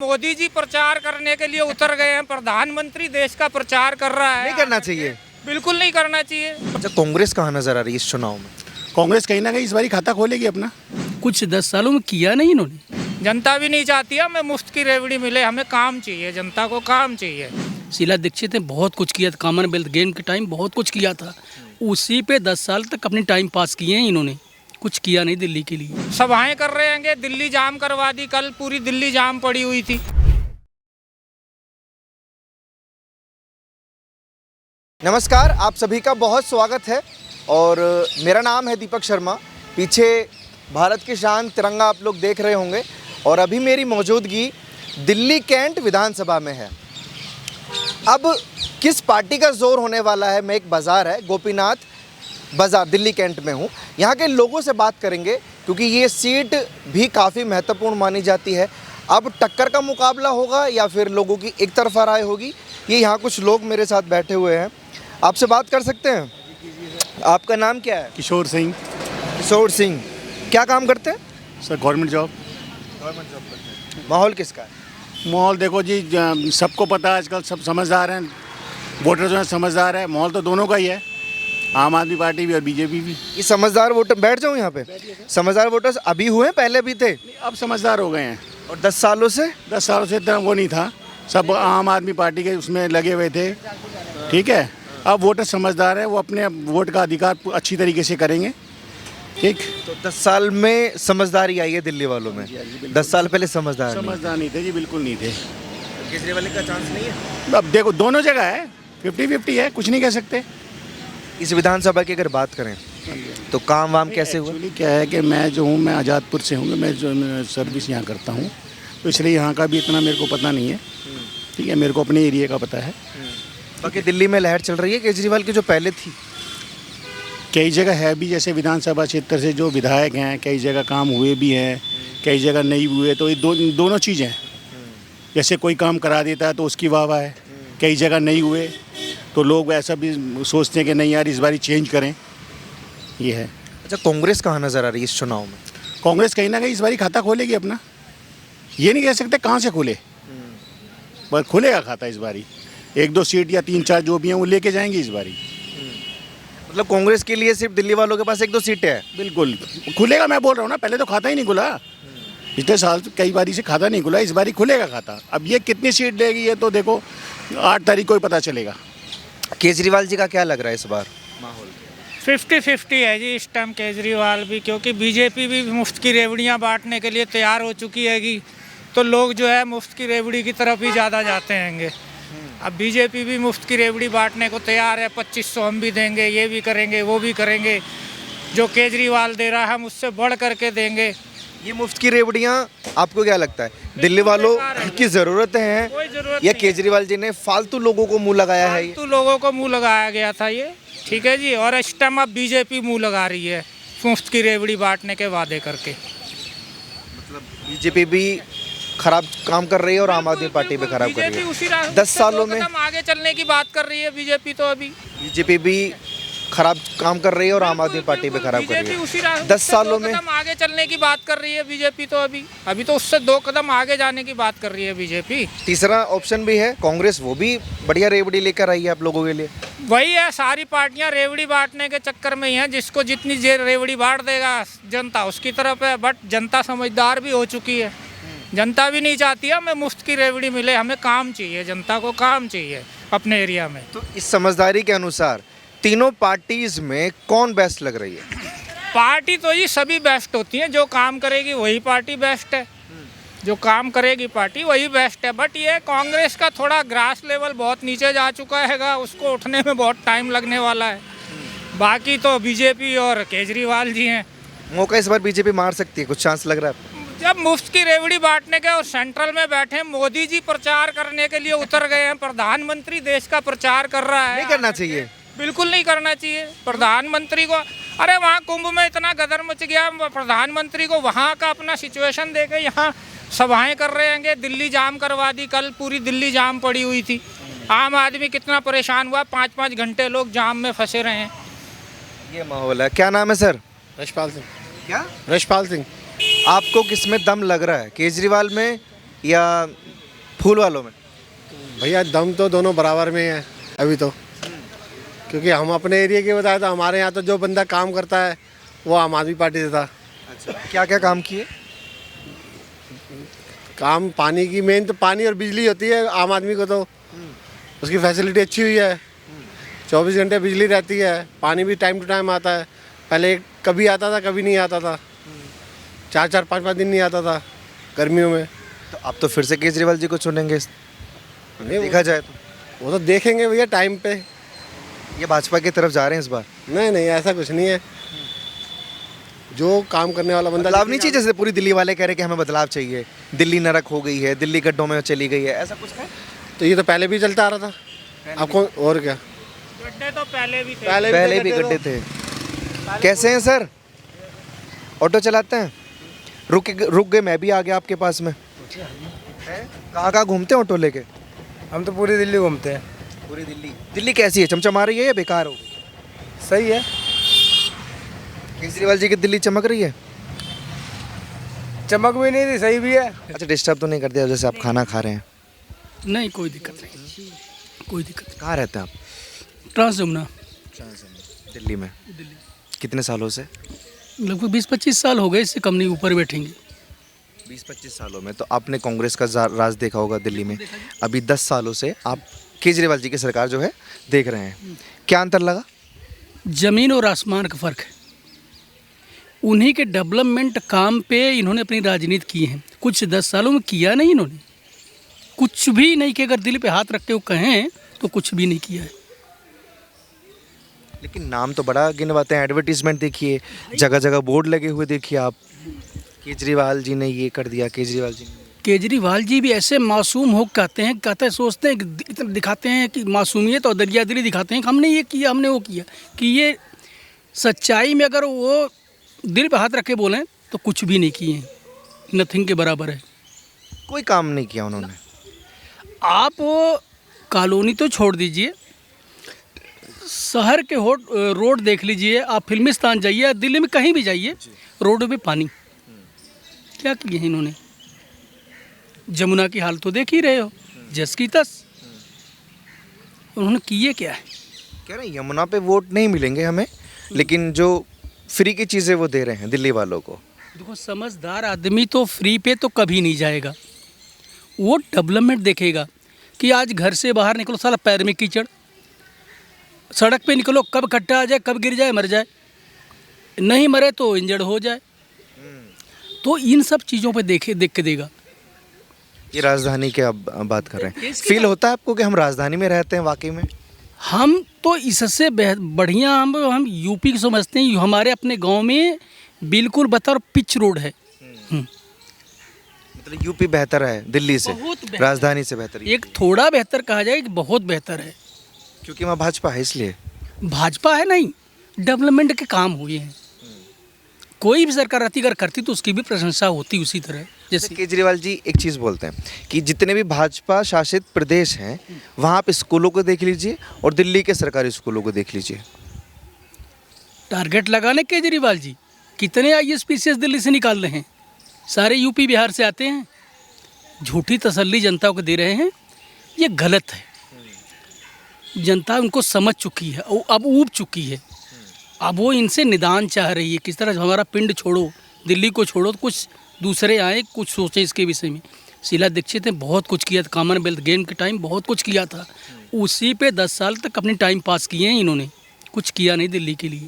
मोदी जी प्रचार करने के लिए उतर गए हैं। प्रधानमंत्री देश का प्रचार कर रहा है। नहीं करना चाहिए। बिल्कुल नहीं करना चाहिए। अच्छा, कांग्रेस कहाँ नजर आ रही है इस चुनाव में? कांग्रेस कहीं ना कहीं इस बारी खाता खोलेगी अपना। कुछ 10 सालों में किया नहीं इन्होंने। जनता भी नहीं चाहती है हमें मुफ्त की रेवड़ी मिले, हमें काम चाहिए, जनता को काम चाहिए। शीला दीक्षित ने बहुत कुछ किया था, कॉमनवेल्थ गेम के टाइम बहुत कुछ किया था। उसी पे 10 साल तक अपनी टाइम पास किए हैं इन्होंने, कुछ किया नहीं दिल्ली के लिए। सभाएं कर रहे हैं, दिल्ली जाम करवा दी, कल पूरी दिल्ली जाम पड़ी हुई थी। नमस्कार, आप सभी का बहुत स्वागत है और मेरा नाम है दीपक शर्मा। पीछे भारत की शान तिरंगा आप लोग देख रहे होंगे और अभी मेरी मौजूदगी दिल्ली कैंट विधानसभा में है। अब किस पार्टी का जोर होने वाला है? मैं एक बाज़ार है गोपीनाथ बाज़ार दिल्ली कैंट में हूँ। यहाँ के लोगों से बात करेंगे क्योंकि ये सीट भी काफ़ी महत्वपूर्ण मानी जाती है। अब टक्कर का मुकाबला होगा या फिर लोगों की एक तरफा राय होगी, ये यहाँ कुछ लोग मेरे साथ बैठे हुए हैं। आपसे बात कर सकते हैं? आपका नाम क्या है? किशोर सिंह। किशोर सिंह, क्या काम करते हैं? Sir government job. माहौल किसका है? माहौल देखो जी, सबको पता है आजकल, सब समझदार हैं, वोटर जो है समझदार है। माहौल तो दोनों का ही है, आम आदमी पार्टी भी और बीजेपी भी। ये समझदार वोटर, बैठ जाऊँ यहाँ पे? समझदार वोटर्स अभी हुए हैं, पहले भी थे? अब समझदार हो गए हैं। और 10 सालों से? 10 सालों से इतना वो नहीं था, सब आम आदमी पार्टी के उसमें लगे हुए थे। ठीक है, अब वोटर समझदार है, वो अपने वोट का अधिकार अच्छी तरीके से करेंगे। ठीक, तो 10 साल में समझदारी आई है दिल्ली वालों में। 10 साल पहले समझदार नहीं थे जी, बिल्कुल नहीं थे। केजरीवाल का चांस नहीं है? अब देखो दोनों जगह है, 50-50 है, कुछ नहीं कह सकते। इस विधानसभा की अगर बात करें तो काम वाम कैसे हुआ? एक्चुअली क्या है कि मैं जो हूँ, मैं आज़ादपुर से हूँ, मैं जो सर्विस यहाँ करता हूँ, तो इसलिए यहाँ का भी इतना मेरे को पता नहीं है। ठीक है, मेरे को अपने एरिया का पता है। बाकी दिल्ली में लहर चल रही है केजरीवाल की जो पहले थी। कई जगह है भी, जैसे विधानसभा क्षेत्र से जो विधायक हैं, कई जगह काम हुए भी हैं, कई जगह नहीं हुए। तो ये दोनों चीज़ें हैं। जैसे कोई काम करा देता है तो उसकी वाह है, कई जगह नहीं हुए तो लोग ऐसा भी सोचते हैं कि नहीं यार इस बारी चेंज करें, ये है। अच्छा, कांग्रेस कहाँ नजर आ रही है इस चुनाव में? कांग्रेस कहीं ना कहीं इस बारी खाता खोलेगी अपना। ये नहीं कह सकते कहाँ से खोले, पर खुलेगा खाता इस बारी। 1-2 सीट या 3-4 जो भी हैं वो लेके जाएंगे इस बारी। मतलब कांग्रेस के लिए सिर्फ दिल्ली वालों के पास 1-2 सीटें हैं? बिल्कुल खुलेगा, मैं बोल रहा हूँ ना, पहले तो खाता ही नहीं खुला। पिछले साल तो कई बारी से खाता नहीं खुला, इस बारी खुलेगा खाता। अब ये कितनी सीट लेगी ये तो देखो 8 तारीख को ही पता चलेगा। केजरीवाल जी का क्या लग रहा है इस बार? 50-50 है जी इस टाइम केजरीवाल भी, क्योंकि बीजेपी भी मुफ्त की रेवड़ियाँ बांटने के लिए तैयार हो चुकी हैगी। तो लोग जो है मुफ्त की रेवड़ी की तरफ ही ज़्यादा जाते हैंगे। अब बीजेपी भी मुफ्त की रेवड़ी बांटने को तैयार है। 2500 हम भी देंगे, ये भी करेंगे, वो भी करेंगे। जो केजरीवाल दे रहा है हम उससे बढ़ करके देंगे। ये मुफ्त की रेवड़ियाँ आपको क्या लगता है दिल्ली वालों की ज़रूरतें हैं कोई ज़रूरत या नहीं है। केजरीवाल जी ने फालतू लोगों को मुंह लगाया है? फालतू लोगों को मुंह लगाया गया था ये, ठीक है जी। और इस टाइम अब बीजेपी मुंह लगा रही है मुफ्त की रेवड़ी बांटने के वादे करके। बीजेपी भी खराब काम कर रही है और आम आदमी पार्टी भी खराब कर रही है। 10 सालों में आगे चलने की बात कर रही है बीजेपी। तो अभी बीजेपी भी खराब काम कर रही है और आम आदमी पार्टी भी खराब कर रही है। 10 सालों में आगे चलने की बात कर रही है बीजेपी। तो अभी तो उससे 2 कदम आगे जाने की बात कर रही है बीजेपी। तीसरा ऑप्शन भी है कांग्रेस, वो भी बढ़िया रेवड़ी लेकर आई है आप लोगों के लिए। वही है, सारी पार्टियां रेवड़ी बांटने के चक्कर में ही हैं। जिसको जितनी रेवड़ी बांट देगा जनता उसकी तरफ है। बट जनता समझदार भी हो चुकी है। जनता भी नहीं चाहती है हमें मुफ्त की रेवड़ी मिले, हमें काम चाहिए, जनता को काम चाहिए अपने एरिया में। तो इस समझदारी के अनुसार तीनों पार्टीज में कौन बेस्ट लग रही है? पार्टी तो ये सभी बेस्ट होती हैं। जो काम करेगी वही पार्टी बेस्ट है। जो काम करेगी पार्टी वही बेस्ट है। बट ये कांग्रेस का थोड़ा ग्रास लेवल बहुत नीचे जा चुका हैगा, उसको उठने में बहुत टाइम लगने वाला है। बाकी तो बीजेपी और केजरीवाल जी हैं। मौका इस बार बीजेपी मार सकती है, कुछ चांस लग रहा है? जब मुफ्त की रेवड़ी बांटने के और सेंट्रल में बैठे मोदी जी प्रचार करने के लिए उतर गए हैं। प्रधानमंत्री देश का प्रचार कर रहा है। नहीं करना चाहिए। बिल्कुल नहीं करना चाहिए प्रधानमंत्री को। अरे वहाँ कुंभ में इतना गदर मच गया, प्रधानमंत्री को वहाँ का अपना सिचुएशन देके यहाँ सभाएं कर रहे हैं। दिल्ली जाम करवा दी, कल पूरी दिल्ली जाम पड़ी हुई थी। आम आदमी कितना परेशान हुआ, 5-5 घंटे लोग जाम में फंसे रहे हैं। ये माहौल है। क्या नाम है सर? रशपाल सिंह। क्या? रशपाल सिंह। आपको किस में दम लग रहा है, केजरीवाल में या फूल वालों में? भैया दम तो दोनों बराबर में है अभी तो, क्योंकि हम अपने एरिया के बताए तो हमारे यहाँ तो जो बंदा काम करता है वो आम आदमी पार्टी से था। अच्छा, क्या क्या काम किए? काम पानी की, मेन तो पानी और बिजली होती है आम आदमी को, तो उसकी फैसिलिटी अच्छी हुई है। 24 घंटे बिजली रहती है, पानी भी टाइम टू टाइम आता है। पहले कभी आता था कभी नहीं आता था, 4-4 5-5 दिन नहीं आता था गर्मियों में। तो आप तो फिर से केजरीवाल जी को चुनेंगे नहीं, देखा जाए तो? वो तो देखेंगे भैया टाइम पे। ये भाजपा की तरफ जा रहे हैं इस बार? नहीं नहीं, ऐसा कुछ नहीं है। जो काम करने वाला बंदा बदलाव नहीं चाहिए? जैसे पूरी दिल्ली वाले कह रहे हैं कि हमें बदलाव चाहिए, दिल्ली नरक हो गई है, दिल्ली गड्ढों में चली गई है, ऐसा कुछ है? तो ये तो पहले भी चलता आ रहा था। आप कौन और क्या, गड्ढे तो पहले भी थे। पहले भी गड्ढे थे। कैसे हैं सर? ऑटो चलाते हैं? रुक गए, मैं भी आ गया आपके पास में। कहाँ कहाँ घूमते हैं ऑटो लेके? हम तो पूरी दिल्ली घूमते हैं। पूरी दिल्ली। दिल्ली कैसी है? चमचमा रही है या बेकार हो गई? सही है। केजरीवाल जी की दिल्ली चमक रही है? चमक भी नहीं थी, सही भी है। अच्छा, डिस्टर्ब तो नहीं कर दिया जैसे आप खाना खा रहे हैं? नहीं, कोई दिक्कत नहीं, कोई दिक्कत कहाँ रहते हैं आप? नहीं। ट्रांस जमुना दिल्ली में। कितने सालों से? लगभग 20-25 साल हो गए, इससे कम नहीं, ऊपर बैठेंगे। 20-25 सालों में। तो आपने कांग्रेस का राज देखा होगा दिल्ली में। अभी 10 सालों से आप केजरीवाल जी की सरकार जो है देख रहे हैं, क्या अंतर लगा? ज़मीन और आसमान का फ़र्क है। उन्हीं के डेवलपमेंट काम पे इन्होंने अपनी राजनीति की है। कुछ 10 सालों में किया नहीं इन्होंने, कुछ भी नहीं किया। अगर दिल पे हाथ रख के वो कहें तो कुछ भी नहीं किया है। लेकिन नाम तो बड़ा गिनवाते हैं। एडवर्टीजमेंट देखिए, जगह जगह बोर्ड लगे हुए देखिए आप, केजरीवाल जी ने ये कर दिया, केजरीवाल जी ने। केजरीवाल जी भी ऐसे मासूम हो कहते हैं, सोचते हैं कि इतना दिखाते हैं कि मासूमियत और दरियादिली दिखाते हैं कि हमने ये किया, हमने वो किया। कि ये सच्चाई में अगर वो दिल पे हाथ रख के बोलें तो कुछ भी नहीं किए हैं, नथिंग के बराबर है। कोई काम नहीं किया उन्होंने। आप कॉलोनी तो छोड़ दीजिए, शहर के रोड देख लीजिए, आप फिल्मिस्तान जाइए, दिल्ली में कहीं भी जाइए, रोडों पे पानी। क्या किए हैं इन्होंने? जमुना की हाल तो देख ही रहे हो, जस की तस। उन्होंने किए क्या है? कह रहे हैं यमुना पे वोट नहीं मिलेंगे हमें, लेकिन जो फ्री की चीज़ें वो दे रहे हैं दिल्ली वालों को। देखो, समझदार आदमी तो फ्री पे तो कभी नहीं जाएगा। वो डेवलपमेंट देखेगा कि आज घर से बाहर निकलो, साला पैर में कीचड़, सड़क पे निकलो, कब खट्टा आ जाए, कब गिर जाए, मर जाए, नहीं मरे तो इंजर्ड हो जाए। तो इन सब चीज़ों पे देख के देगा। ये राजधानी की आप बात कर रहे हैं, फील होता है आपको कि हम राजधानी में रहते हैं वाकई में? हम तो इससे बढ़िया हम यूपी को समझते हैं। हमारे अपने गांव में बिल्कुल बतर पिच रोड है। मतलब यूपी बेहतर है दिल्ली से, बहुत बेहतर। राजधानी से बेहतर है। एक थोड़ा बेहतर कहा जाए कि बहुत बेहतर है। क्योंकि वहाँ भाजपा है इसलिए। भाजपा है नहीं, डेवलपमेंट के काम हुए हैं। कोई भी सरकार रहती अगर करती तो उसकी भी प्रशंसा होती उसी तरह। जैसे केजरीवाल जी एक चीज़ बोलते हैं कि जितने भी भाजपा शासित प्रदेश हैं वहाँ आप स्कूलों को देख लीजिए और दिल्ली के सरकारी स्कूलों को देख लीजिए। टारगेट लगाने केजरीवाल जी कितने IAS PCS दिल्ली से निकाल रहे हैं, सारे यूपी बिहार से आते हैं। झूठी तसल्ली जनता को दे रहे हैं, ये गलत है। जनता उनको समझ चुकी है, अब ऊब चुकी है। अब वो इनसे निदान चाह रही है, किस तरह हमारा पिंड छोड़ो, दिल्ली को छोड़ो, तो कुछ दूसरे आए, कुछ सोचें इसके विषय में। शीला दीक्षित ने बहुत कुछ किया था, कॉमनवेल्थ गेम के टाइम बहुत कुछ किया था। उसी पे 10 साल तक अपनी टाइम पास किए हैं इन्होंने, कुछ किया नहीं दिल्ली के लिए।